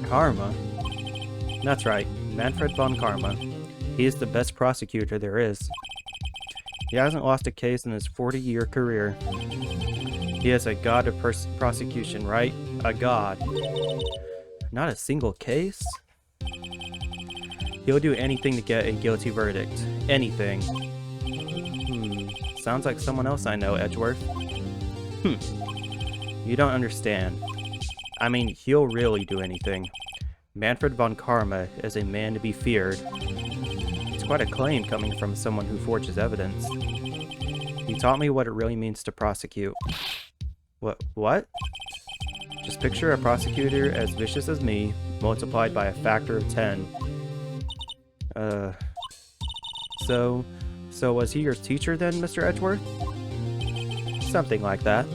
Karma? That's right, Manfred von Karma. He is the best prosecutor there is. He hasn't lost a case in his 40-year career. He is a god of prosecution, right? A god. Not a single case? He'll do anything to get a guilty verdict. Anything. Sounds like someone else I know, Edgeworth. You don't understand. I mean, he'll really do anything. Manfred von Karma is a man to be feared. It's quite a claim coming from someone who forges evidence. He taught me what it really means to prosecute. What? Just picture a prosecutor as vicious as me, multiplied by a factor of 10. So was he your teacher then, Mr. Edgeworth? Something like that.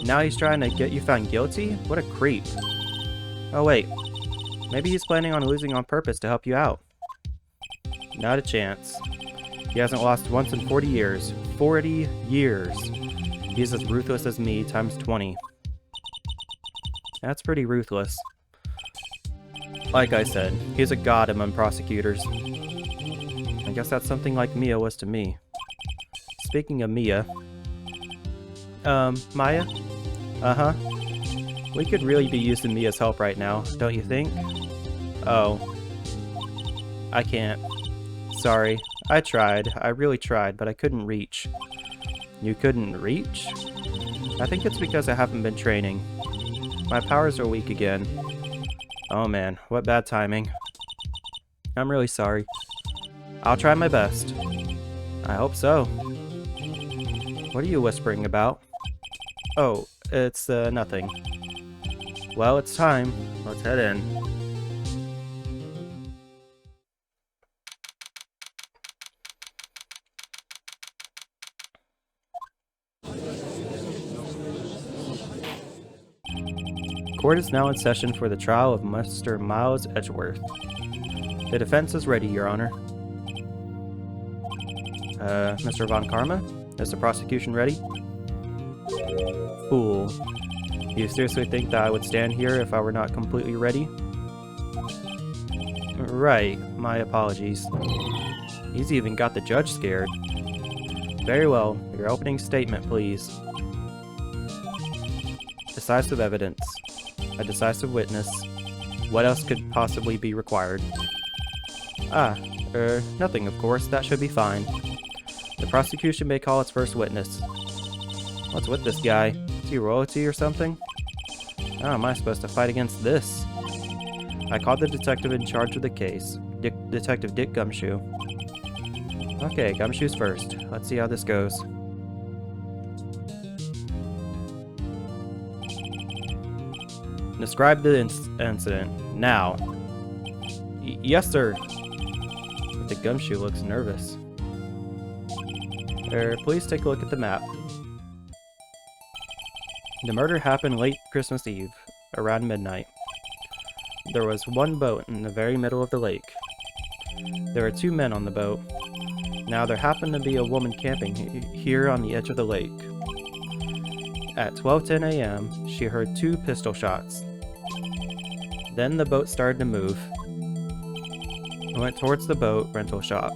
Now he's trying to get you found guilty? What a creep. Oh wait, maybe he's planning on losing on purpose to help you out. Not a chance. He hasn't lost once in 40 years. 40 years! He's as ruthless as me times 20. That's pretty ruthless. Like I said, he's a god among prosecutors. I guess that's something like Mia was to me. Speaking of Mia... Maya? Uh-huh. We could really be using Mia's help right now, don't you think? Oh. I can't. Sorry. I tried. I really tried, but I couldn't reach. You couldn't reach? I think it's because I haven't been training. My powers are weak again. Oh man, what bad timing. I'm really sorry. I'll try my best. I hope so. What are you whispering about? Oh, it's, nothing. Well, it's time. Let's head in. Court is now in session for the trial of Mr. Miles Edgeworth. The defense is ready, Your Honor. Mr. von Karma? Is the prosecution ready? Fool. You seriously think that I would stand here if I were not completely ready? Right, my apologies. He's even got the judge scared. Very well, your opening statement, please. Decisive evidence. A decisive witness. What else could possibly be required? Nothing of course, that should be fine. The prosecution may call its first witness. What's with this guy? Is he royalty or something? How am I supposed to fight against this? I called the detective in charge of the case, Detective Dick Gumshoe. Okay, Gumshoe's first. Let's see how this goes. Describe the incident. Now. Yes, sir. But the Gumshoe looks nervous. Please take a look at the map. The murder happened late Christmas Eve, around midnight. There was one boat in the very middle of the lake. There were 2 men on the boat. Now there happened to be a woman camping here on the edge of the lake. At 12:10 a.m., she heard 2 pistol shots. Then the boat started to move. It went towards the boat rental shop.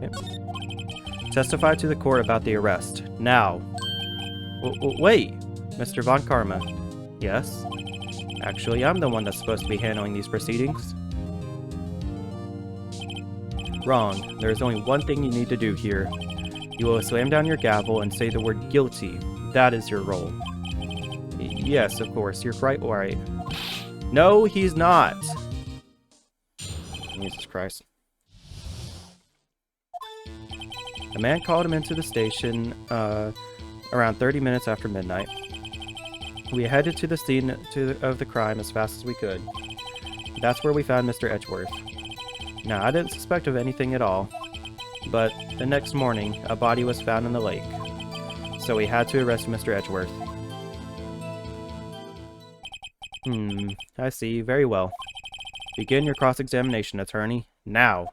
Yep. Testify to the court about the arrest. Now. Wait! Mr. von Karma. Yes? Actually, I'm the one that's supposed to be handling these proceedings. Wrong. There is only one thing you need to do here. You will slam down your gavel and say the word guilty. That is your role. Yes, of course. You're quite right. No, he's not! Jesus Christ. A man called him into the station around 30 minutes after midnight. We headed to the scene of the crime as fast as we could. That's where we found Mr. Edgeworth. Now, I didn't suspect of anything at all, but the next morning, a body was found in the lake. So we had to arrest Mr. Edgeworth. I see. Very well. Begin your cross-examination, attorney. Now.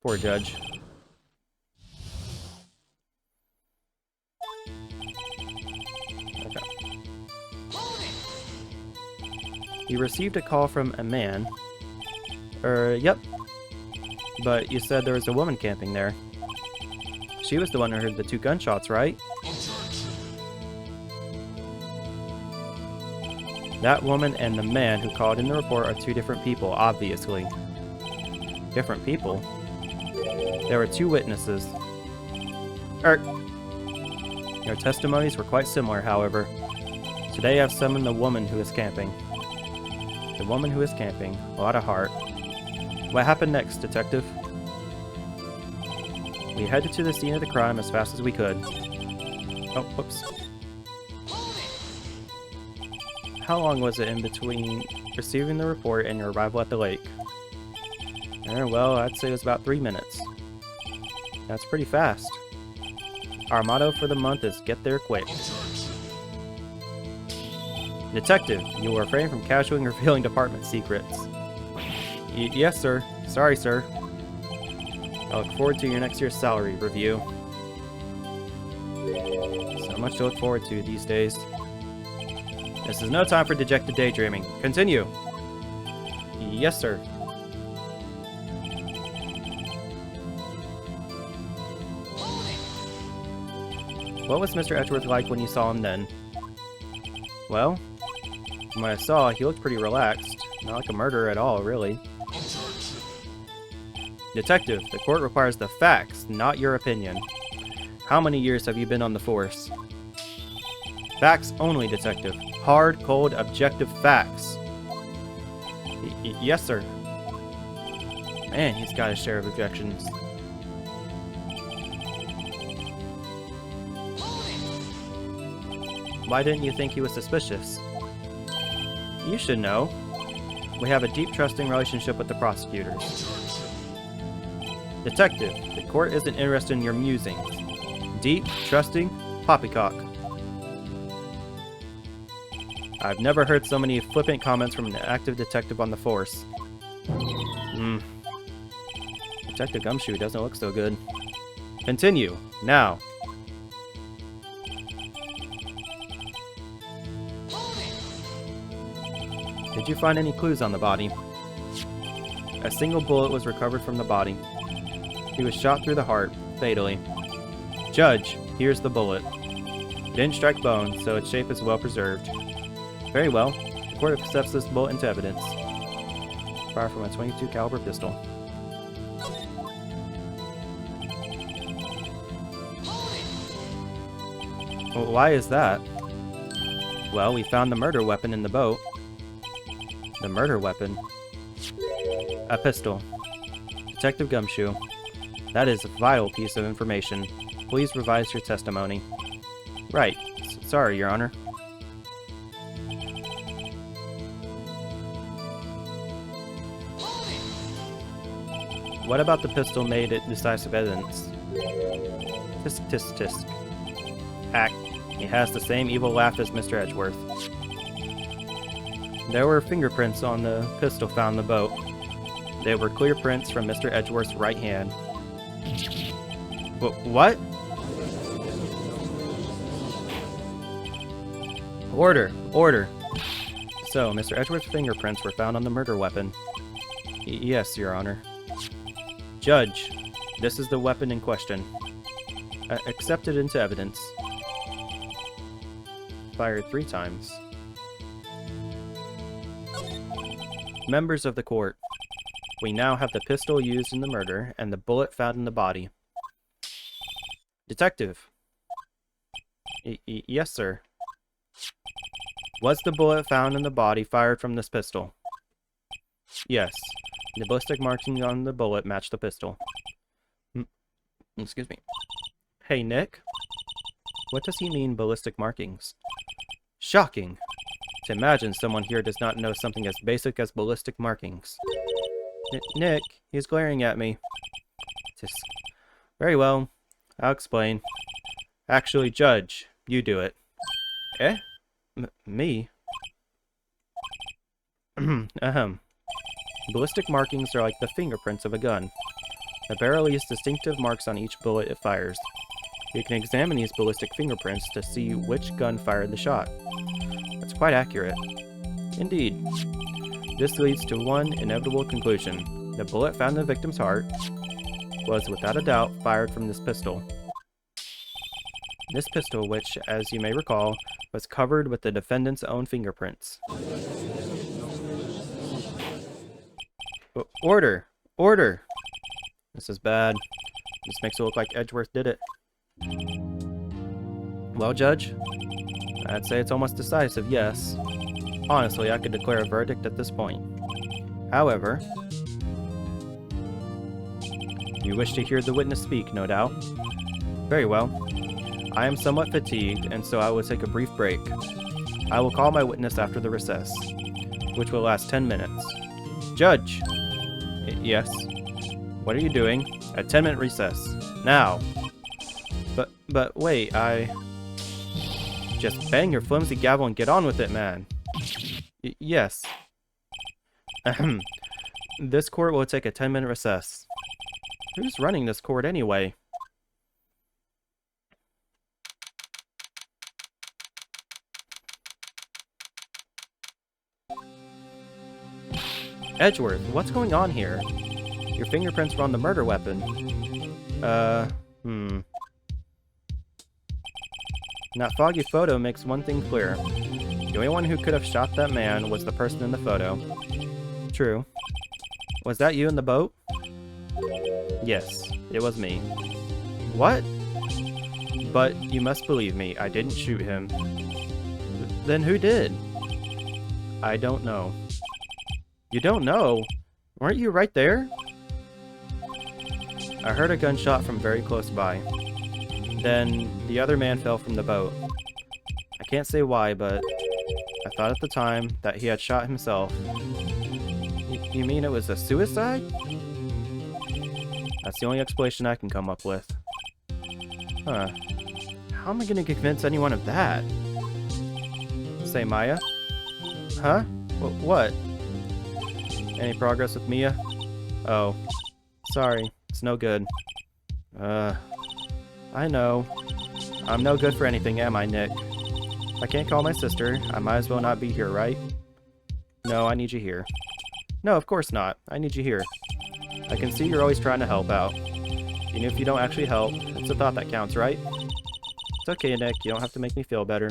Poor judge. You received a call from a man. Yep. But you said there was a woman camping there. She was the one who heard the 2 gunshots, right? That woman and the man who called in the report are 2 different people, obviously. Different people? There were 2 witnesses. Their testimonies were quite similar, however. Today I've summoned the woman who is camping. The woman who is camping. A lot of heart. What happened next, Detective? We headed to the scene of the crime as fast as we could. Oh, whoops. How long was it in between receiving the report and your arrival at the lake? Well, I'd say it was about 3 minutes. That's pretty fast. Our motto for the month is get there quick. Detective, you will refrain from casually revealing department secrets. Yes, sir. Sorry, sir. I look forward to your next year's salary review. So much to look forward to these days. This is no time for dejected daydreaming. Continue. Yes, sir. What was Mr. Edgeworth like when you saw him then? Well, from what I saw, he looked pretty relaxed. Not like a murderer at all, really. Detective, the court requires the facts, not your opinion. How many years have you been on the force? Facts only, Detective. Hard, cold, objective facts. Yes, sir. Man, he's got his share of objections. Why didn't you think he was suspicious? You should know. We have a deep, trusting relationship with the prosecutors. Detective, the court isn't interested in your musings. Deep, trusting, poppycock. I've never heard so many flippant comments from an active detective on the force. Detective Gumshoe doesn't look so good. Continue, now. Did you find any clues on the body? A single bullet was recovered from the body. He was shot through the heart, fatally. Judge, here's the bullet. It didn't strike bone, so its shape is well preserved. Very well. The court accepts this bullet into evidence. Fire from a .22 caliber pistol. Well, why is that? Well, we found the murder weapon in the boat. The murder weapon? A pistol. Detective Gumshoe. That is a vital piece of information. Please revise your testimony. Right. Sorry, Your Honor. What about the pistol made it decisive evidence? Tisk tisk tisk. Hack. He has the same evil laugh as Mr. Edgeworth. There were fingerprints on the pistol found in the boat. They were clear prints from Mr. Edgeworth's right hand. What? Order! Order! So, Mr. Edgeworth's fingerprints were found on the murder weapon. Yes, Your Honor. Judge, this is the weapon in question. Accepted into evidence. Fired 3 times. Members of the court, we now have the pistol used in the murder and the bullet found in the body. Detective. Yes, sir. Was the bullet found in the body fired from this pistol? Yes. The ballistic markings on the bullet match the pistol. Excuse me. Hey, Nick. What does he mean, ballistic markings? Shocking! To imagine someone here does not know something as basic as ballistic markings. Nick, he's glaring at me. Very well. I'll explain. Actually, Judge, you do it. Eh? Me? Ahem. Ballistic markings are like the fingerprints of a gun. The barrel leaves distinctive marks on each bullet it fires. You can examine these ballistic fingerprints to see which gun fired the shot. That's quite accurate. Indeed. This leads to one inevitable conclusion. The bullet found in the victim's heart was, without a doubt, fired from this pistol. This pistol, which, as you may recall, was covered with the defendant's own fingerprints. Order! Order! This is bad. This makes it look like Edgeworth did it. Well, Judge, I'd say it's almost decisive, yes. Honestly, I could declare a verdict at this point. However, you wish to hear the witness speak, no doubt. Very well. I am somewhat fatigued, and so I will take a brief break. I will call my witness after the recess, which will last 10 minutes. Judge! Yes? What are you doing? A 10-minute recess. Now! But wait, Just bang your flimsy gavel and get on with it, man. Yes. Ahem. This court will take a 10-minute recess. Who's running this court anyway? Edgeworth, what's going on here? Your fingerprints were on the murder weapon. That foggy photo makes one thing clear. The only one who could have shot that man was the person in the photo. True. Was that you in the boat? Yes, it was me. What? But you must believe me, I didn't shoot him. Then who did? I don't know. You don't know? Weren't you right there? I heard a gunshot from very close by. Then the other man fell from the boat. I can't say why, but I thought at the time that he had shot himself. You mean it was a suicide? That's the only explanation I can come up with. Huh. How am I gonna convince anyone of that? Say, Maya? Huh? What? Any progress with Mia? Oh. Sorry. It's no good. I know. I'm no good for anything, am I, Nick? I can't call my sister. I might as well not be here, right? No, I need you here. No, of course not. I need you here. I can see you're always trying to help out. Even if you don't actually help, it's a thought that counts, right? It's okay, Nick. You don't have to make me feel better.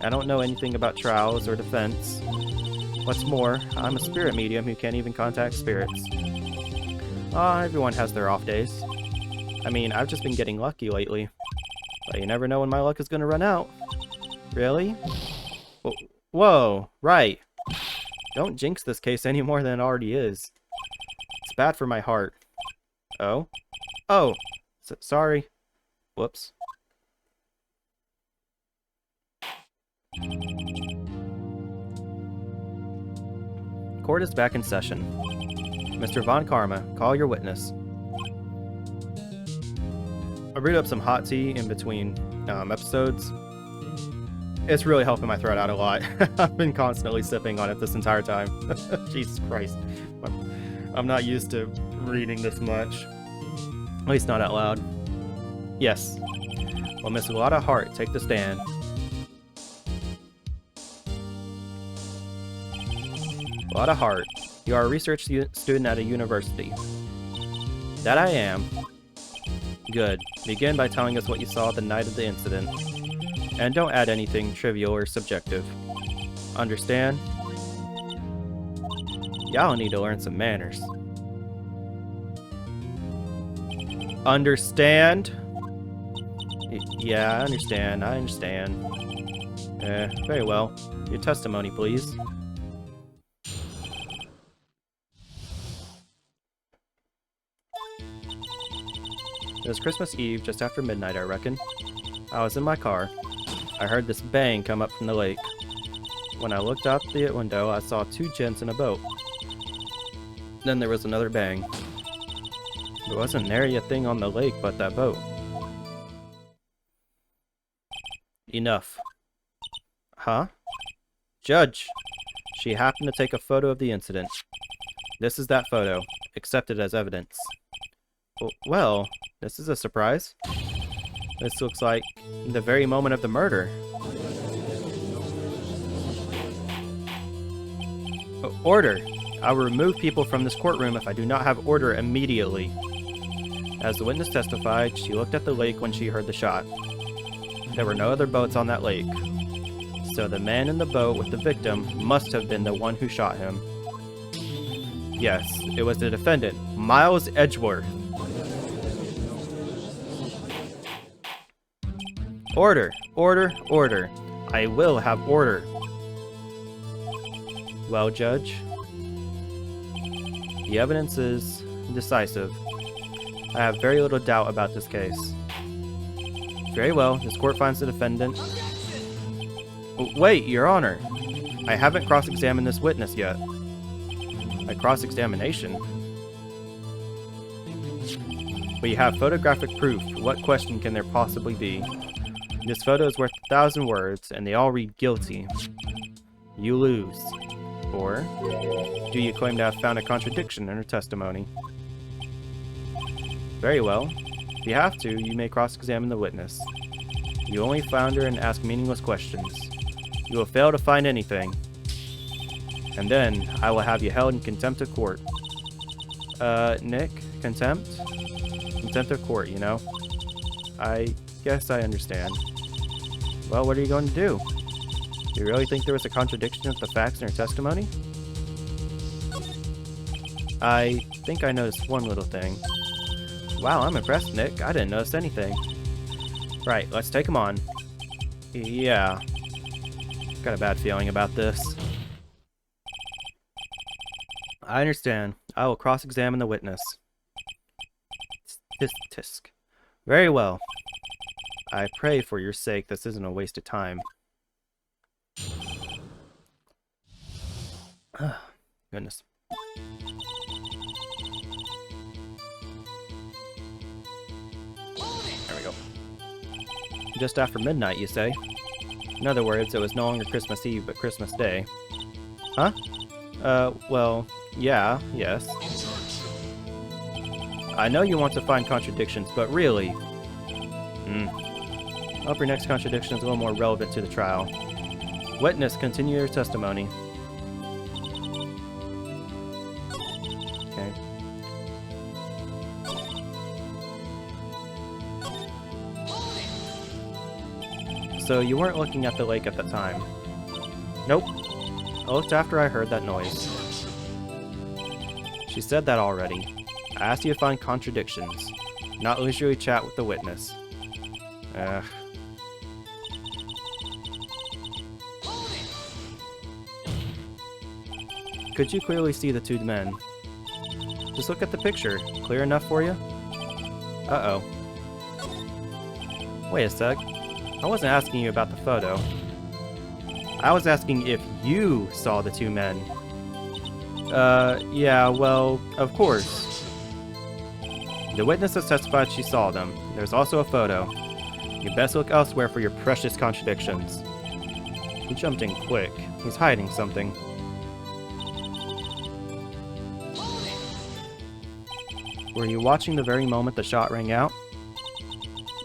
I don't know anything about trials or defense. What's more, I'm a spirit medium who can't even contact spirits. Everyone has their off days. I mean, I've just been getting lucky lately. But you never know when my luck is gonna run out. Really? Whoa, right. Don't jinx this case any more than it already is. It's bad for my heart. Oh? Oh! Sorry. Whoops. Court is back in session. Mr. Von Karma, call your witness. I brewed up some hot tea in between episodes. It's really helping my throat out a lot. I've been constantly sipping on it this entire time. Jesus Christ. I'm not used to reading this much. At least not out loud. Yes. Well, Miss Lotta Hart, take the stand. Lotta Hart, you are a research student at a university. That I am. Good. Begin by telling us what you saw the night of the incident. And don't add anything trivial or subjective. Understand? Y'all need to learn some manners. Understand? Yeah, I understand. Very well. Your testimony, please. It was Christmas Eve, just after midnight, I reckon. I was in my car. I heard this bang come up from the lake. When I looked out the window, I saw two gents in a boat. Then there was another bang. There wasn't nary a thing on the lake but that boat. Enough. Huh? Judge! She happened to take a photo of the incident. This is that photo. Accepted as evidence. Well, this is a surprise. This looks like the very moment of the murder. Order! I will remove people from this courtroom if I do not have order immediately. As the witness testified, she looked at the lake when she heard the shot. There were no other boats on that lake. So the man in the boat with the victim must have been the one who shot him. Yes, it was the defendant, Miles Edgeworth. Order! Order! Order! I will have order. Well, Judge, the evidence is decisive. I have very little doubt about this case. Very well, this court finds the defendant... Wait, Your Honor! I haven't cross-examined this witness yet. By cross-examination? We have photographic proof. What question can there possibly be? This photo is worth 1,000 words, and they all read guilty. You lose. Or, do you claim to have found a contradiction in her testimony? Very well. If you have to, you may cross-examine the witness. You only flounder and ask meaningless questions. You will fail to find anything. And then, I will have you held in contempt of court. Nick? Contempt? Contempt of court, you know? I guess I understand. Well, what are you going to do? You really think there was a contradiction of the facts in her testimony? I think I noticed one little thing. Wow, I'm impressed, Nick. I didn't notice anything. Right, let's take him on. Yeah. Got a bad feeling about this. I understand. I will cross-examine the witness. Tisk. Very well. I pray for your sake this isn't a waste of time. Goodness. There we go. Just after midnight, you say? In other words, it was no longer Christmas Eve, but Christmas Day. Huh? Well, yeah, yes. I know you want to find contradictions, but really... I hope your next contradiction is a little more relevant to the trial. Witness, continue your testimony. Okay. So you weren't looking at the lake at the time? Nope. I looked after I heard that noise. She said that already. I asked you to find contradictions, not leisurely chat with the witness. Ugh. Could you clearly see the two men? Just look at the picture. Clear enough for you? Uh-oh. Wait a sec. I wasn't asking you about the photo. I was asking if you saw the two men. Yeah, well, of course. The witness has testified she saw them. There's also a photo. You best look elsewhere for your precious contradictions. He jumped in quick. He's hiding something. Were you watching the very moment the shot rang out?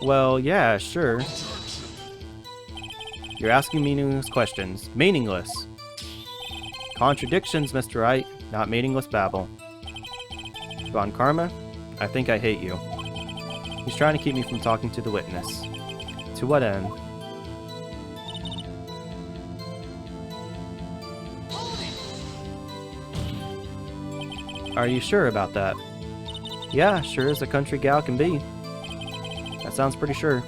Well, yeah, sure. You're asking meaningless questions. Meaningless! Contradictions, Mr. Wright, not meaningless babble. Von Karma, I think I hate you. He's trying to keep me from talking to the witness. To what end? Are you sure about that? Yeah, sure as a country gal can be. That sounds pretty sure.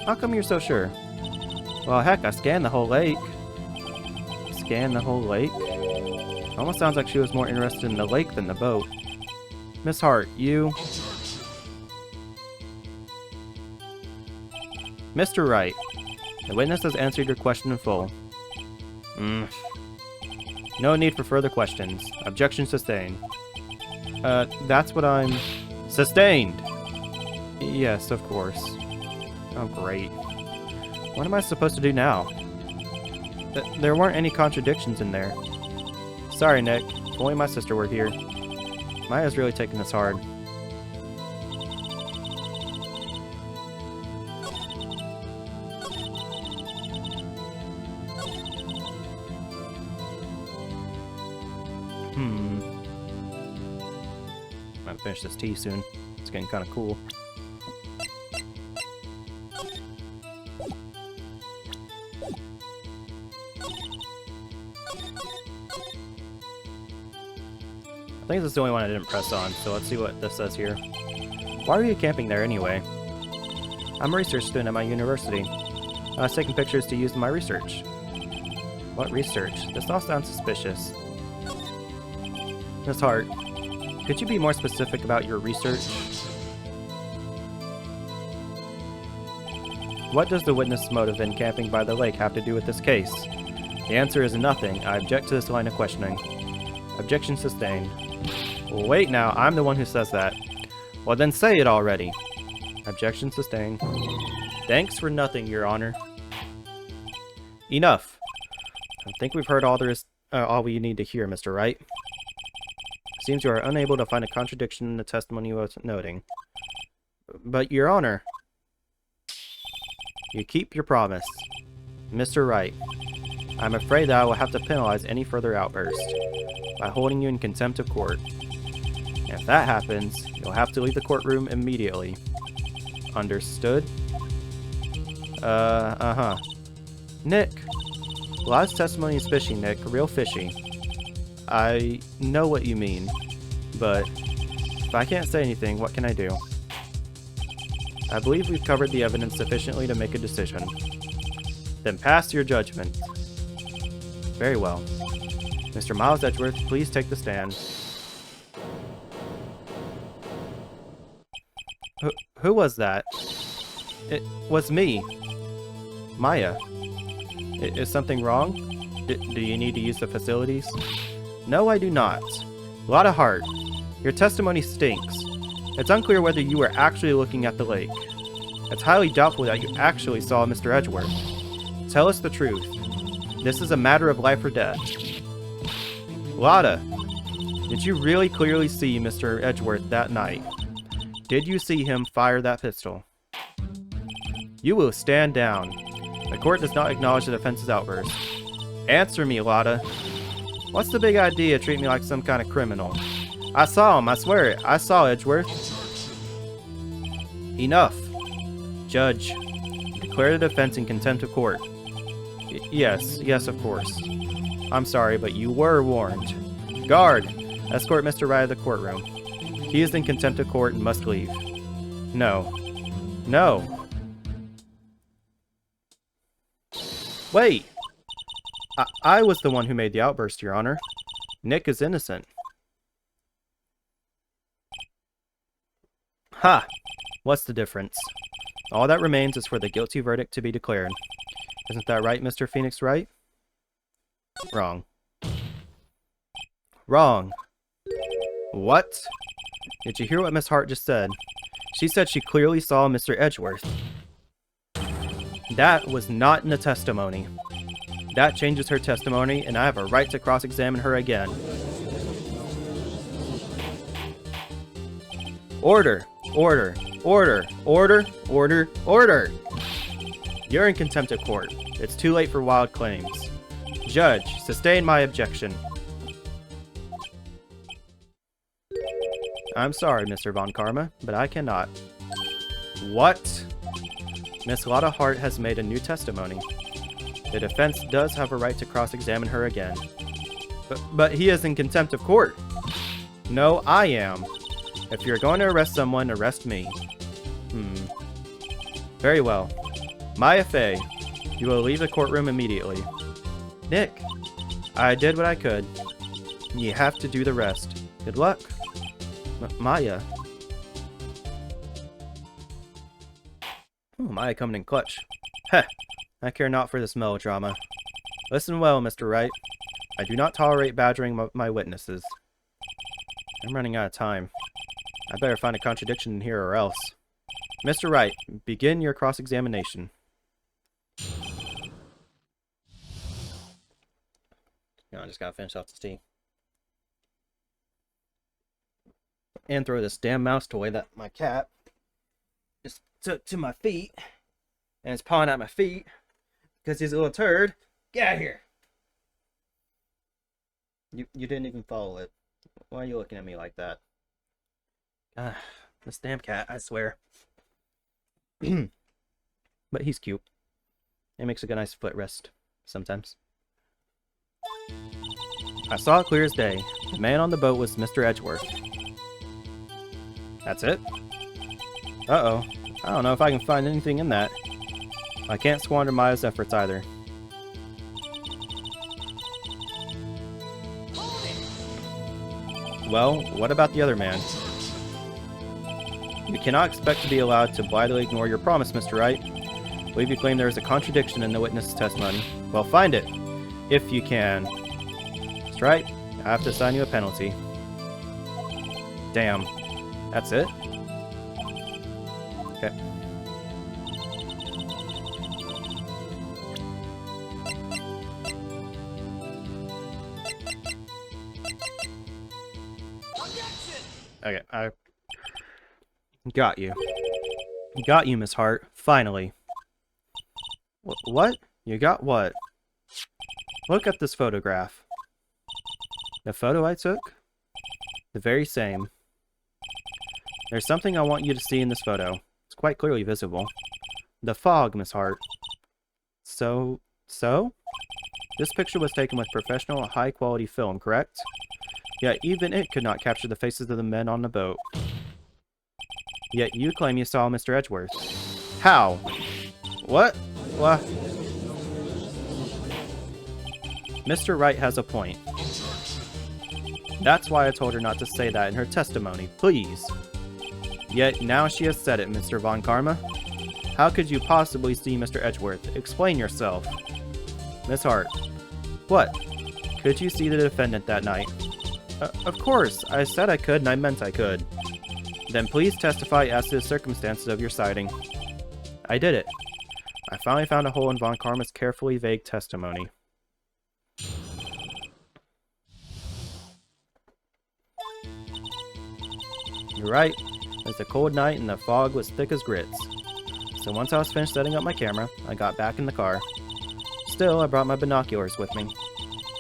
How come you're so sure? Well, heck, I scanned the whole lake. Scanned the whole lake? Almost sounds like she was more interested in the lake than the boat. Miss Hart, you... Mr. Wright, the witness has answered your question in full. No need for further questions. Objection sustained. That's what I'm... Sustained! Yes, of course. Oh, great. What am I supposed to do now? There weren't any contradictions in there. Sorry, Nick. If only my sister were here. Maya's really taking this hard. I'm gonna finish this tea soon. It's getting kind of cool. I think this is the only one I didn't press on, so let's see what this says here. Why are you camping there anyway? I'm a research student at my university. I was taking pictures to use in my research. What research? This all sounds suspicious. Miss Hart, could you be more specific about your research? What does the witness' motive in camping by the lake have to do with this case? The answer is nothing. I object to this line of questioning. Objection sustained. Wait now, I'm the one who says that. Well then say it already. Objection sustained. Thanks for nothing, Your Honor. Enough. I think we've heard all we need to hear, Mr. Wright. Seems you are unable to find a contradiction in the testimony you were noting. But, Your Honor, you keep your promise. Mr. Wright, I'm afraid that I will have to penalize any further outburst by holding you in contempt of court. If that happens, you'll have to leave the courtroom immediately. Understood? Nick, last testimony is fishy, Nick. Real fishy. I know what you mean, but if I can't say anything, what can I do? I believe we've covered the evidence sufficiently to make a decision. Then pass your judgment. Very well. Mr. Miles Edgeworth, please take the stand. Who was that? It was me. Maya. Is something wrong? Do you need to use the facilities? No, I do not. Lot of heart. Your testimony stinks. It's unclear whether you were actually looking at the lake. It's highly doubtful that you actually saw Mr. Edgeworth. Tell us the truth. This is a matter of life or death. Lotta, did you really clearly see Mr. Edgeworth that night? Did you see him fire that pistol? You will stand down. The court does not acknowledge the defense's outburst. Answer me, Lotta. What's the big idea treating me like some kind of criminal? I saw him, I swear it. I saw Edgeworth. Enough. Judge, declare the defense in contempt of court. Yes, of course. I'm sorry, but you were warned. Guard, escort Mr. Wright to the courtroom. He is in contempt of court and must leave. No. No. Wait! I was the one who made the outburst, Your Honor. Nick is innocent. Ha! What's the difference? All that remains is for the guilty verdict to be declared. Isn't that right, Mr. Phoenix Wright? Wrong. Wrong. What? Did you hear what Miss Hart just said? She said she clearly saw Mr. Edgeworth. That was not in the testimony. That changes her testimony, and I have a right to cross-examine her again. Order! Order! Order! Order! Order! Order! You're in contempt of court. It's too late for wild claims. Judge, sustain my objection. I'm sorry, Mr. Von Karma, but I cannot. What? Miss Lotta Hart has made a new testimony. The defense does have a right to cross-examine her again. But he is in contempt of court. No, I am. If you're going to arrest someone, arrest me. Very well. Maya Fey, you will leave the courtroom immediately. Nick, I did what I could. You have to do the rest. Good luck. Maya. Oh, Maya coming in clutch. Heh, I care not for this melodrama. Listen well, Mr. Wright. I do not tolerate badgering my witnesses. I'm running out of time. I better find a contradiction in here or else. Mr. Wright, begin your cross-examination. No, I just gotta finish off this tea. And throw this damn mouse toy that my cat just took to my feet. And it's pawing at my feet because he's a little turd. Get out of here. You didn't even follow it. Why are you looking at me like that? Ah, this damn cat, I swear. But he's cute. It makes a good nice footrest sometimes. I saw it clear as day. The man on the boat was Mr. Edgeworth. That's it? Uh-oh. I don't know if I can find anything in that. I can't squander Maya's efforts either. Well, what about the other man? You cannot expect to be allowed to blithely ignore your promise, Mr. Wright. I believe you claim there is a contradiction in the witness's testimony. Well, find it, if you can. Mr. Wright, I have to assign you a penalty. Damn. That's it? Okay. Okay, I got you. Got you, Miss Hart. Finally. What? You got what? Look at this photograph. The photo I took? The very same. There's something I want you to see in this photo. It's quite clearly visible. The fog, Miss Hart. So? This picture was taken with professional, high-quality film, correct? Yet even it could not capture the faces of the men on the boat. Yet you claim you saw Mr. Edgeworth. How? What? What? Mr. Wright has a point. That's why I told her not to say that in her testimony, please. Yet now she has said it, Mr. Von Karma. How could you possibly see Mr. Edgeworth? Explain yourself. Miss Hart. What? Could you see the defendant that night? Of course. I said I could, and I meant I could. Then please testify as to the circumstances of your sighting. I did it. I finally found a hole in Von Karma's carefully vague testimony. You're right. It was a cold night and the fog was thick as grits. So once I was finished setting up my camera, I got back in the car. Still, I brought my binoculars with me.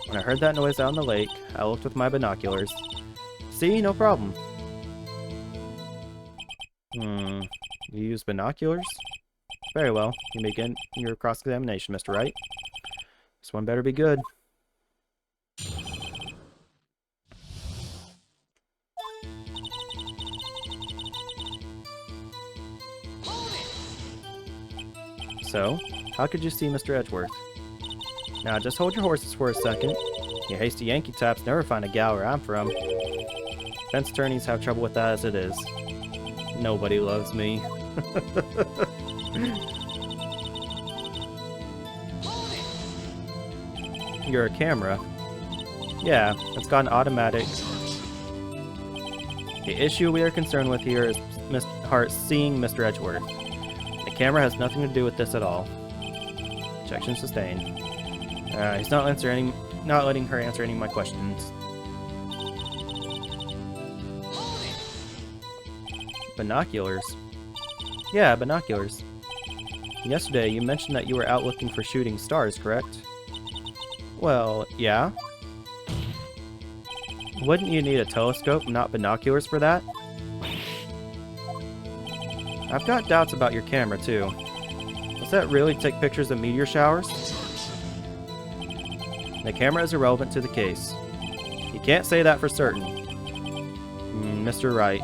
When I heard that noise out on the lake, I looked with my binoculars. See, no problem. You use binoculars? Very well. You begin your cross-examination, Mr. Wright. This one better be good. So, how could you see Mr. Edgeworth? Now, just hold your horses for a second. You hasty Yankee taps never find a gal where I'm from. Defense attorneys have trouble with that as it is. Nobody loves me. You're a camera. Yeah, it's got an automatic. The issue we are concerned with here is Miss Hart seeing Mr. Edgeworth. The camera has nothing to do with this at all. Objection sustained. He's not letting her answer any of my questions. Binoculars? Yeah, binoculars. Yesterday, you mentioned that you were out looking for shooting stars, correct? Well, yeah. Wouldn't you need a telescope, not binoculars for that? I've got doubts about your camera, too. Does that really take pictures of meteor showers? The camera is irrelevant to the case. You can't say that for certain. Mr. Wright.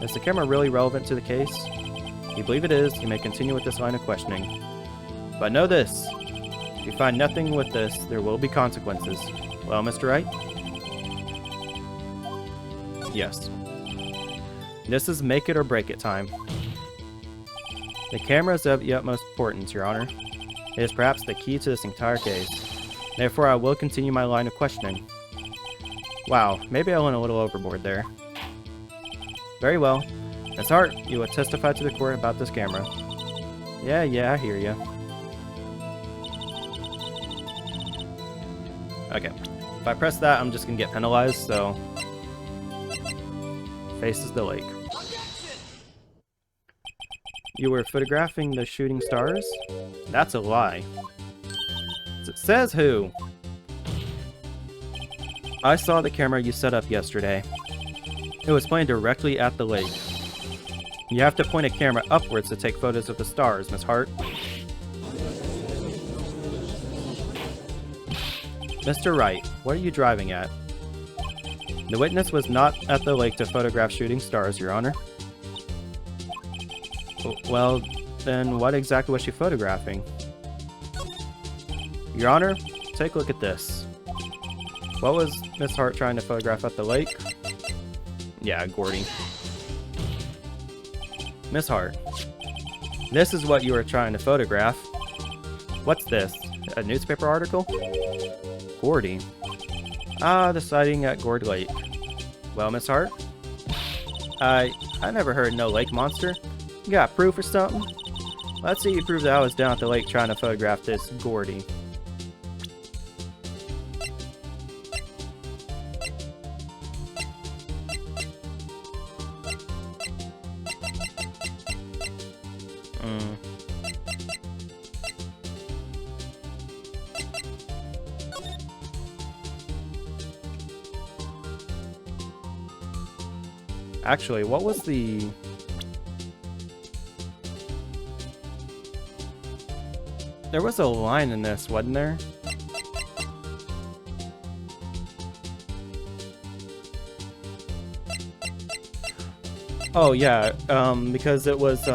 Is the camera really relevant to the case? If you believe it is, you may continue with this line of questioning. But know this. If you find nothing with this, there will be consequences. Well, Mr. Wright? Yes. This is make it or break it time. The camera is of the utmost importance, Your Honor. It is perhaps the key to this entire case. Therefore, I will continue my line of questioning. Wow, maybe I went a little overboard there. Very well. Miss Hart, you will testify to the court about this camera. Yeah, I hear ya. Okay. If I press that, I'm just gonna get penalized, so... Faces the lake. You were photographing the shooting stars? That's a lie. It says who? I saw the camera you set up yesterday. It was pointed directly at the lake. You have to point a camera upwards to take photos of the stars, Miss Hart. Mr. Wright, what are you driving at? The witness was not at the lake to photograph shooting stars, Your Honor. Well, then what exactly was she photographing? Your Honor, take a look at this. What was Miss Hart trying to photograph at the lake? Yeah, Gordy. Miss Hart, this is what you were trying to photograph. What's this? A newspaper article? Gordy. Ah, the sighting at Gourd Lake. Well, Miss Hart? I never heard no lake monster. You got proof or something? Let's see you prove that I was down at the lake trying to photograph this Gordy. Actually, what was the... There was a line in this, wasn't there? Oh yeah, because it was,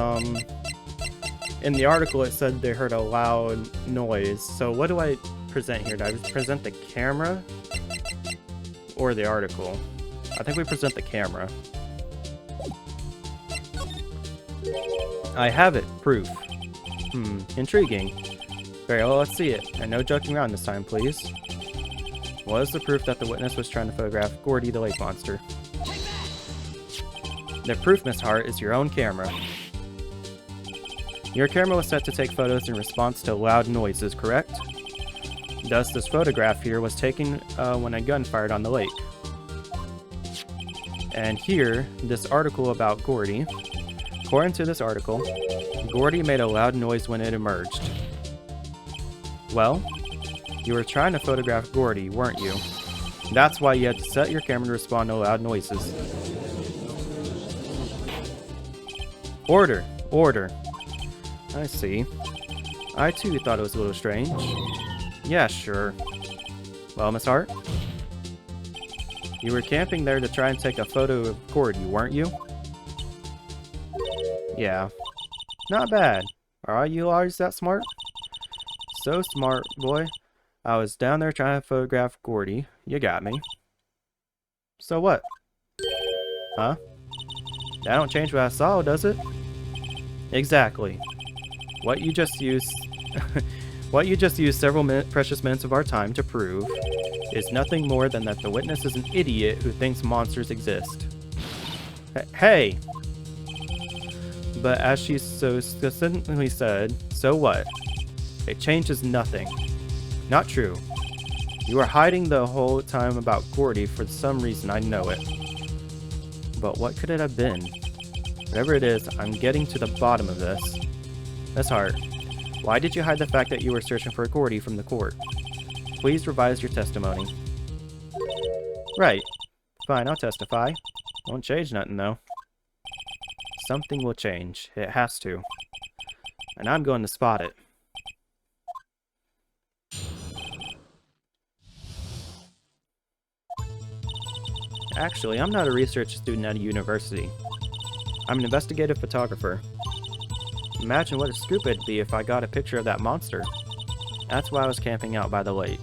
in the article it said they heard a loud noise. So what do I present here? Do I present the camera? Or the article? I think we present the camera. I have it. Proof. Intriguing. Very well, let's see it. And no joking around this time, please. What is the proof that the witness was trying to photograph Gordy the lake monster? The proof, Miss Hart, is your own camera. Your camera was set to take photos in response to loud noises, correct? Thus, this photograph here was taken when a gun fired on the lake. And here, this article about Gordy. According to this article, Gordy made a loud noise when it emerged. Well, you were trying to photograph Gordy, weren't you? That's why you had to set your camera to respond to loud noises. Order! Order! I see. I too thought it was a little strange. Yeah, sure. Well, Miss Hart? You were camping there to try and take a photo of Gordy, weren't you? Yeah. Not bad. Are you always that smart? So smart, boy. I was down there trying to photograph Gordy. You got me. So what? Huh? That don't change what I saw, does it? Exactly. What you just used... what you just used several precious minutes of our time to prove is nothing more than that the witness is an idiot who thinks monsters exist. Hey! But as she so succinctly said, so what? It changes nothing. Not true. You are hiding the whole time about Gordy for some reason, I know it. But what could it have been? Whatever it is, I'm getting to the bottom of this. Miss Hart, why did you hide the fact that you were searching for Gordy from the court? Please revise your testimony. Right. Fine, I'll testify. Won't change nothing, though. Something will change. It has to. And I'm going to spot it. Actually, I'm not a research student at a university. I'm an investigative photographer. Imagine what a scoop it'd be if I got a picture of that monster. That's why I was camping out by the lake.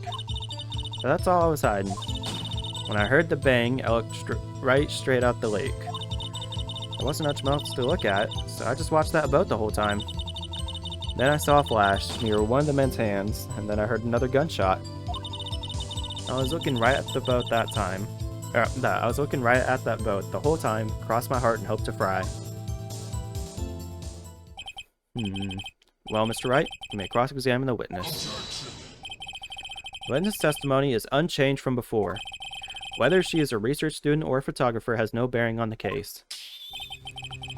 So that's all I was hiding. When I heard the bang, I looked right straight out the lake. There wasn't much else to look at, so I just watched that boat the whole time. Then I saw a flash near one of the men's hands, and then I heard another gunshot. I was looking right at the boat that time. I was looking right at that boat the whole time, crossed my heart and hoped to fry. Well, Mr. Wright, you may cross-examine the witness. The witness' testimony is unchanged from before. Whether she is a research student or a photographer has no bearing on the case.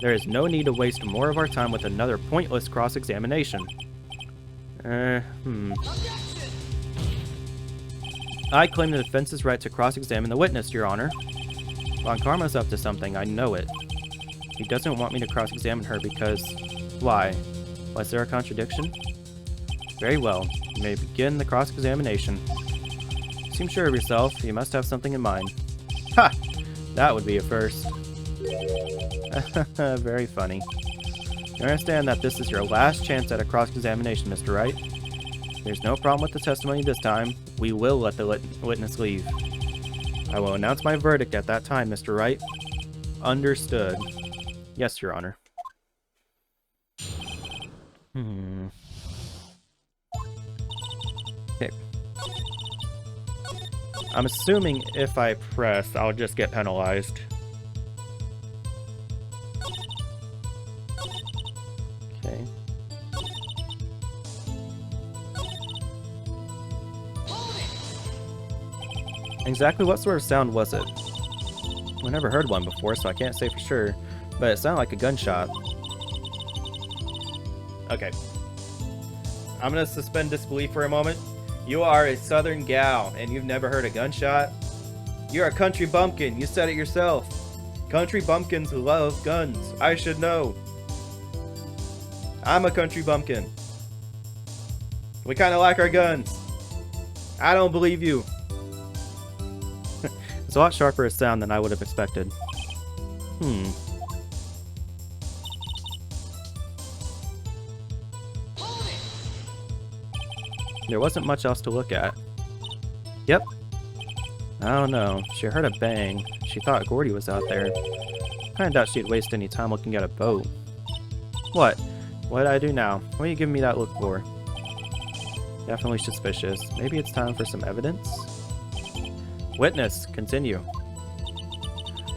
There is no need to waste more of our time with another pointless cross-examination. I claim the defense's right to cross-examine the witness, Your Honor. Von Karma's up to something, I know it. He doesn't want me to cross-examine her because... Why? Was there a contradiction? Very well. You may begin the cross-examination. You seem sure of yourself. You must have something in mind. Ha! That would be a first. Very funny. You understand that this is your last chance at a cross-examination, Mr. Wright. There's no problem with the testimony this time. We will let the witness leave. I will announce my verdict at that time, Mr. Wright. Understood. Yes, Your Honor. Okay. I'm assuming if I press, I'll just get penalized. Okay. Exactly what sort of sound was it? I never heard one before, so I can't say for sure, but it sounded like a gunshot. Okay. I'm gonna suspend disbelief for a moment. You are a southern gal, and you've never heard a gunshot? You're a country bumpkin, you said it yourself. Country bumpkins love guns, I should know. I'm a country bumpkin. We kinda like our guns. I don't believe you. It's a lot sharper a sound than I would have expected. There wasn't much else to look at. Yep. I don't know. She heard a bang. She thought Gordy was out there. Kinda doubt she'd waste any time looking at a boat. What? What did I do now? What are you giving me that look for? Definitely suspicious. Maybe it's time for some evidence? Witness, continue.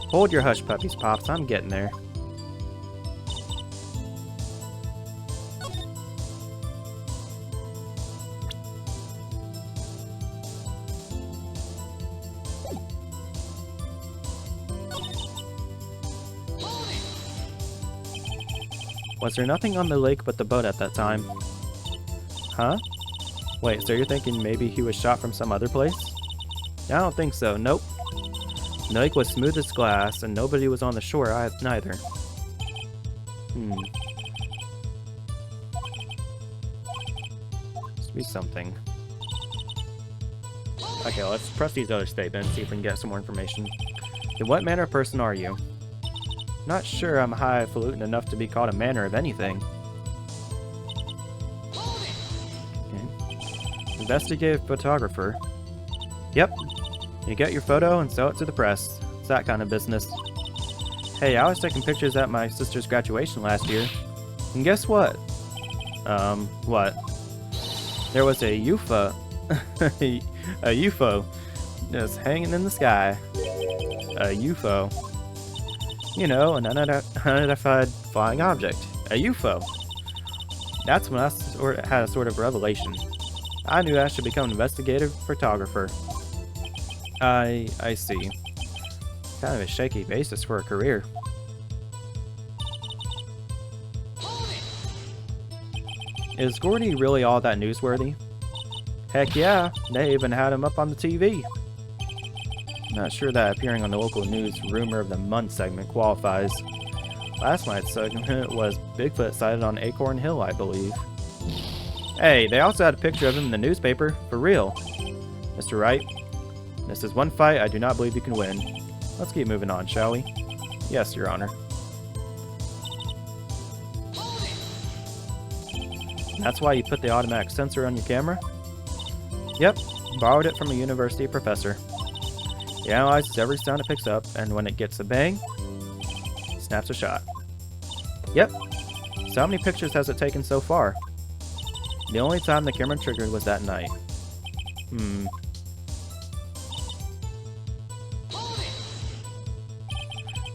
Hold your hush puppies, Pops. I'm getting there. Was there nothing on the lake but the boat at that time? Huh? Wait, so you're thinking maybe he was shot from some other place? I don't think so, nope. The lake was smooth as glass, and nobody was on the shore neither. Must be something. Okay, let's press these other statements, see if we can get some more information. In what manner of person are you? Not sure I'm highfalutin enough to be called a manner of anything. Okay. Investigative photographer. Yep. You get your photo and sell it to the press. It's that kind of business. Hey, I was taking pictures at my sister's graduation last year. And guess what? What? There was a UFO. A UFO. Just hanging in the sky. A UFO. You know, an unidentified flying object. A UFO. That's when I had a sort of revelation. I knew I should become an investigative photographer. I see. Kind of a shaky basis for a career. Is Gordy really all that newsworthy? Heck yeah, they even had him up on the TV. Not sure that appearing on the local news Rumor of the Month segment qualifies. Last night's segment was Bigfoot sighted on Acorn Hill, I believe. Hey, they also had a picture of him in the newspaper, for real. Mr. Wright, this is one fight I do not believe you can win. Let's keep moving on, shall we? Yes, Your Honor. That's why you put the automatic sensor on your camera? Yep, borrowed it from a university professor. It analyzes every sound it picks up, and when it gets a bang, it snaps a shot. Yep. So how many pictures has it taken so far? The only time the camera triggered was that night.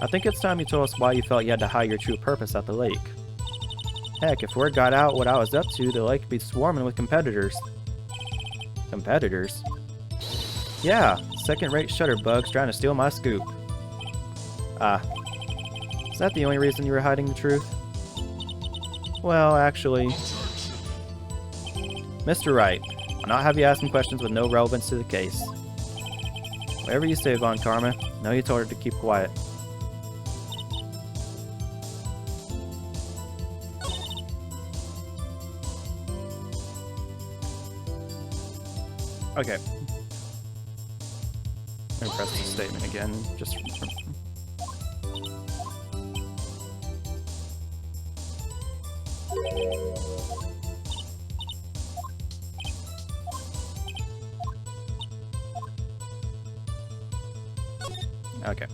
I think it's time you told us why you felt you had to hide your true purpose at the lake. Heck, if word got out what I was up to, the lake would be swarming with competitors. Competitors? Yeah, second-rate shutterbugs trying to steal my scoop. Ah. Is that the only reason you were hiding the truth? Well, actually... Mr. Wright, I'll not have you asking questions with no relevance to the case. Whatever you say, Von Karma. No, you told her to keep quiet. Okay. I'm gonna press the statement again, just okay.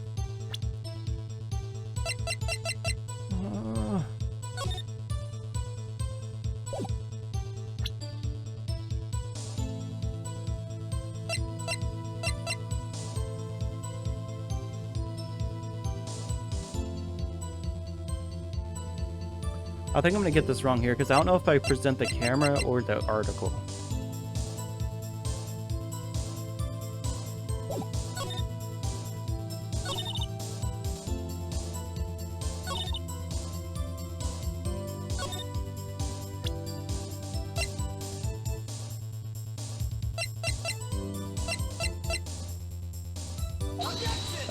I think I'm gonna get this wrong here because I don't know if I present the camera or the article.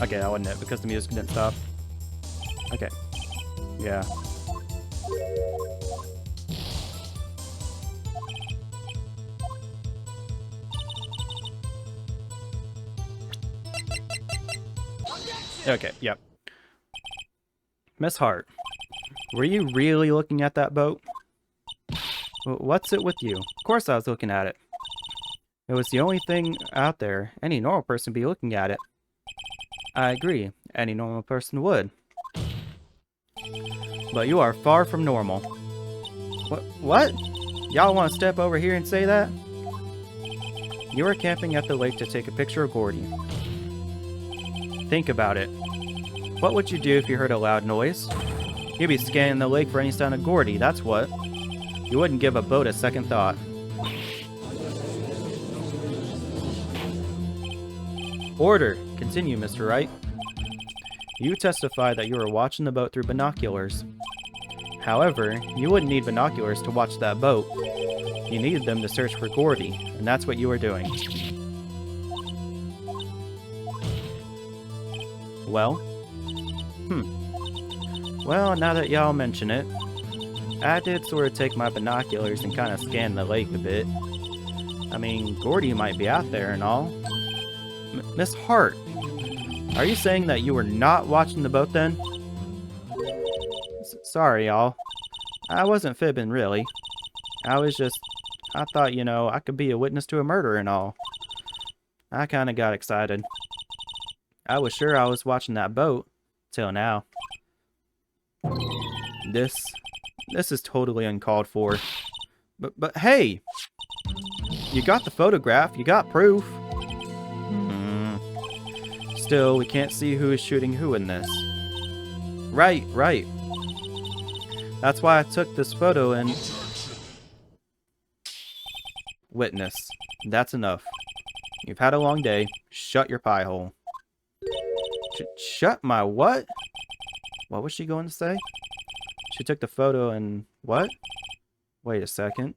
Okay, that wasn't it because the music didn't stop. Okay. Yeah. Okay, yep. Miss Hart, were you really looking at that boat? What's it with you? Of course I was looking at it. It was the only thing out there. Any normal person would be looking at it. I agree. Any normal person would. But you are far from normal. What? Y'all want to step over here and say that? You were camping at the lake to take a picture of Gordy. Think about it. What would you do if you heard a loud noise? You'd be scanning the lake for any sign of Gordy, that's what. You wouldn't give a boat a second thought. Order! Continue, Mr. Wright. You testified that you were watching the boat through binoculars. However, you wouldn't need binoculars to watch that boat. You needed them to search for Gordy, and that's what you were doing. Well? Well, now that y'all mention it, I did sort of take my binoculars and kind of scan the lake a bit. I mean, Gordy might be out there and all. Miss Hart, are you saying that you were not watching the boat then? Sorry, y'all. I wasn't fibbing, really. I thought, you know, I could be a witness to a murder and all. I kind of got excited. I was sure I was watching that boat, till now. This is totally uncalled for. But hey! You got the photograph, you got proof. Still, we can't see who is shooting who in this. Right. That's why I took this photo and... Witness. That's enough. You've had a long day. Shut your pie hole. Shut my what? What was she going to say? She took the photo and... What? Wait a second.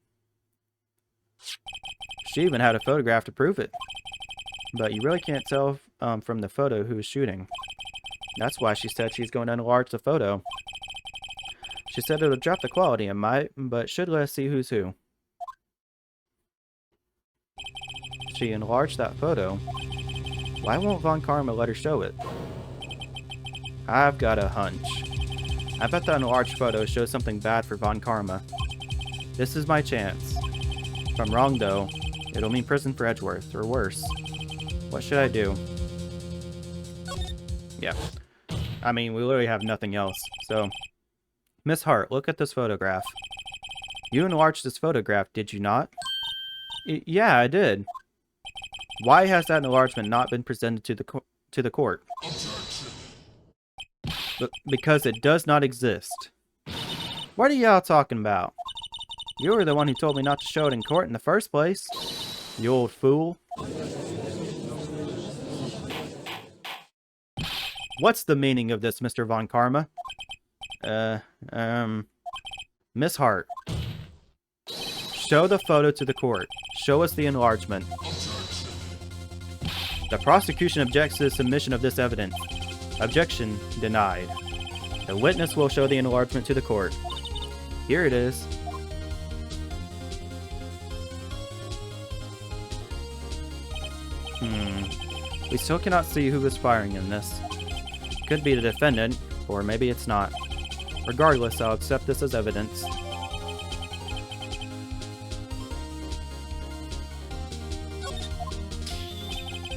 She even had a photograph to prove it. But you really can't tell from the photo who was shooting. That's why she said she's going to enlarge the photo. She said it'll drop the quality, it might, but should let us see who's who. She enlarged that photo. Why won't Von Karma let her show it? I've got a hunch. I bet that enlarged photo shows something bad for Von Karma. This is my chance. If I'm wrong, though, it'll mean prison for Edgeworth, or worse. What should I do? Yeah. I mean, we literally have nothing else, so... Miss Hart, look at this photograph. You enlarged this photograph, did you not? Yeah, I did. Why has that enlargement not been presented to the court? Because it does not exist. What are y'all talking about? You were the one who told me not to show it in court in the first place. You old fool. What's the meaning of this, Mr. Von Karma? Miss Hart. Show the photo to the court. Show us the enlargement. The prosecution objects to the submission of this evidence. Objection denied. The witness will show the enlargement to the court. Here it is. We still cannot see who was firing in this. Could be the defendant, or maybe it's not. Regardless, I'll accept this as evidence.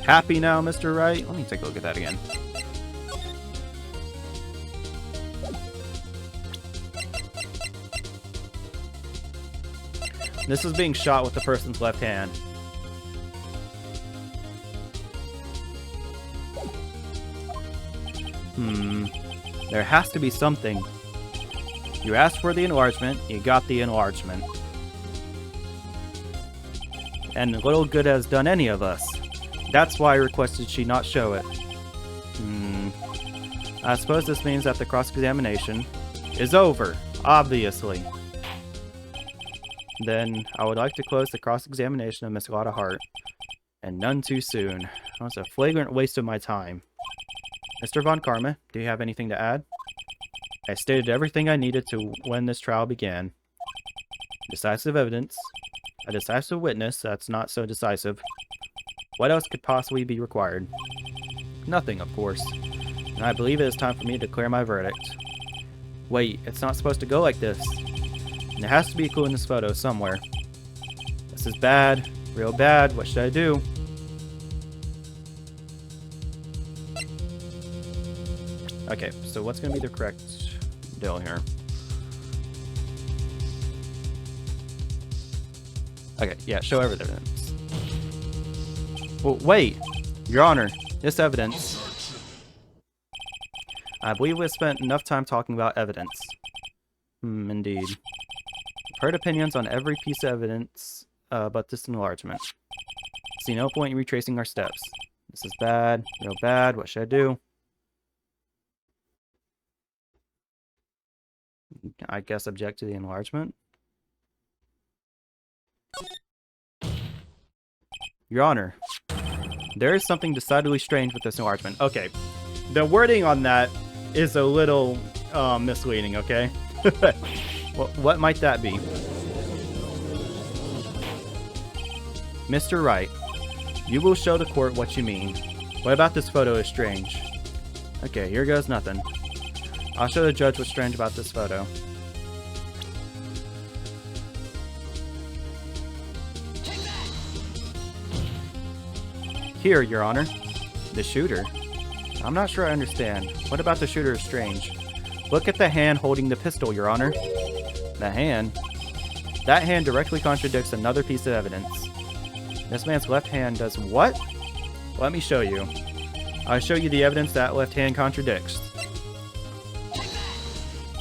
Happy now, Mr. Wright? Let me take a look at that again. This is being shot with the person's left hand. There has to be something. You asked for the enlargement, you got the enlargement. And little good has done any of us. That's why I requested she not show it. I suppose this means that the cross-examination is over, obviously. Then, I would like to close the cross-examination of Miss Lotta Hart. And none too soon. That was a flagrant waste of my time. Mr. Von Karma, do you have anything to add? I stated everything I needed to when this trial began. Decisive evidence. A decisive witness that's not so decisive. What else could possibly be required? Nothing, of course. And I believe it is time for me to declare my verdict. Wait, it's not supposed to go like this. And there has to be a clue in this photo somewhere. This is bad. Real bad. What should I do? Okay, so what's going to be the correct deal here? Okay, yeah, show evidence. Well, wait! Your Honor, this evidence... I believe we've spent enough time talking about evidence. Indeed. I've heard opinions on every piece of evidence but this enlargement. See no point in retracing our steps. This is bad, real bad, what should I do? I guess object to the enlargement. Your Honor, there is something decidedly strange with this enlargement. Okay, the wording on that is a little misleading, okay? What might that be? Mr. Wright, you will show the court what you mean. What about this photo is strange? Okay, here goes nothing. I'll show the judge what's strange about this photo. Here, Your Honor. The shooter. I'm not sure I understand. What about the shooter is strange? Look at the hand holding the pistol, Your Honor. The hand? That hand directly contradicts another piece of evidence. This man's left hand does what? Let me show you. I'll show you the evidence that left hand contradicts.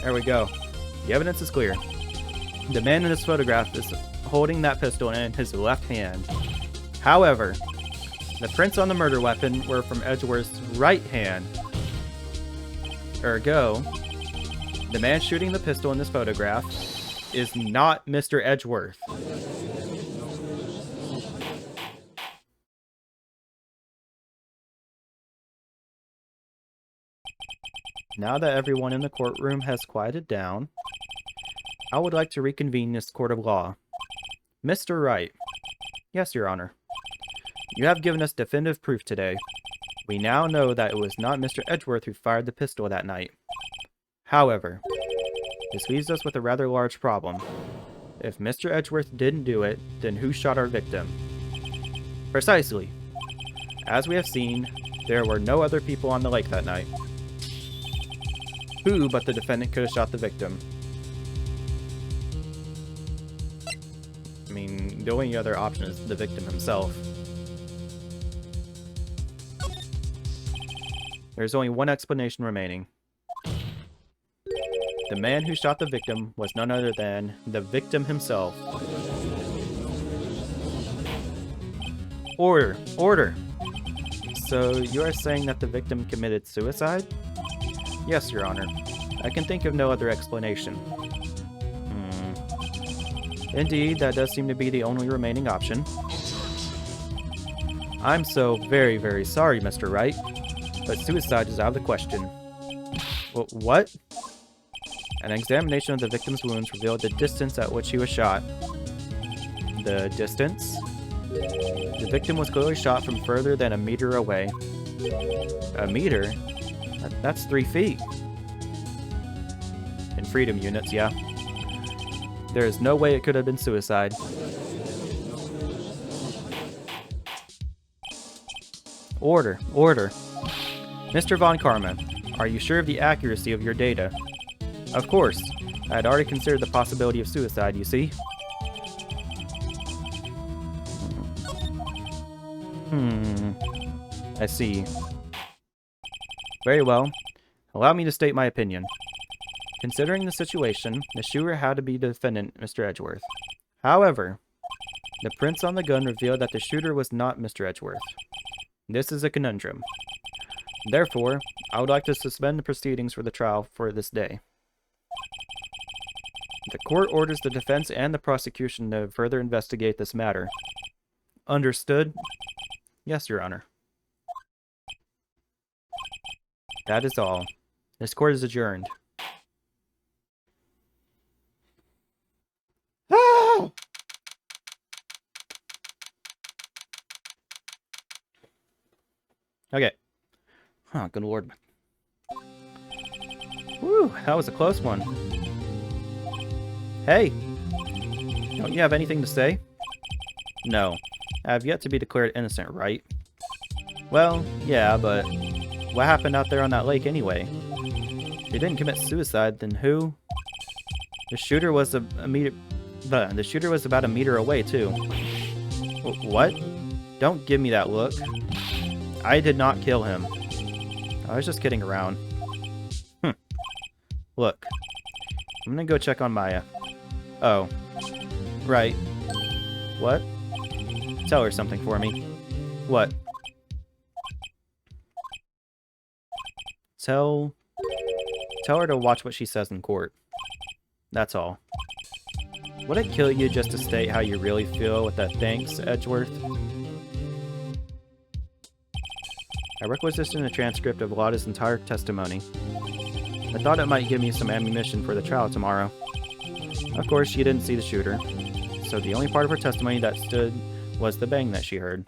There we go. The evidence is clear. The man in this photograph is holding that pistol in his left hand. However, the prints on the murder weapon were from Edgeworth's right hand. Ergo, the man shooting the pistol in this photograph is not Mr. Edgeworth. Now that everyone in the courtroom has quieted down, I would like to reconvene this court of law. Mr. Wright. Yes, Your Honor. You have given us definitive proof today. We now know that it was not Mr. Edgeworth who fired the pistol that night. However, this leaves us with a rather large problem. If Mr. Edgeworth didn't do it, then who shot our victim? Precisely. As we have seen, there were no other people on the lake that night. Who but the defendant could have shot the victim? I mean, the only other option is the victim himself. There's only one explanation remaining. The man who shot the victim was none other than the victim himself. Order! Order! So, you are saying that the victim committed suicide? Yes, Your Honor. I can think of no other explanation. Indeed, that does seem to be the only remaining option. I'm so very, very sorry, Mr. Wright, but suicide is out of the question. What? An examination of the victim's wounds revealed the distance at which he was shot. The distance? The victim was clearly shot from further than a meter away. A meter? That's 3 feet. In freedom units, yeah. There is no way it could have been suicide. Order, order. Mr. Von Karma, are you sure of the accuracy of your data? Of course. I had already considered the possibility of suicide, you see. I see. Very well. Allow me to state my opinion. Considering the situation, the shooter had to be the defendant, Mr. Edgeworth. However, the prints on the gun revealed that the shooter was not Mr. Edgeworth. This is a conundrum. Therefore, I would like to suspend the proceedings for the trial for this day. The court orders the defense and the prosecution to further investigate this matter. Understood? Yes, Your Honor. That is all. This court is adjourned. Ah! Okay. Oh, good lord. Whew, that was a close one. Hey! Don't you have anything to say? No. I have yet to be declared innocent, right? Well, yeah, but what happened out there on that lake anyway? If they didn't commit suicide, then who? The shooter was the shooter was about a meter away, too. What? Don't give me that look. I did not kill him. I was just kidding around. Look. I'm gonna go check on Maya. Oh. Right. What? Tell her something for me. What? Tell her to watch what she says in court. That's all. Would it kill you just to state how you really feel with that thanks, Edgeworth? I requisitioned a transcript of Lotta's entire testimony. I thought it might give me some ammunition for the trial tomorrow. Of course, she didn't see the shooter, so the only part of her testimony that stood was the bang that she heard.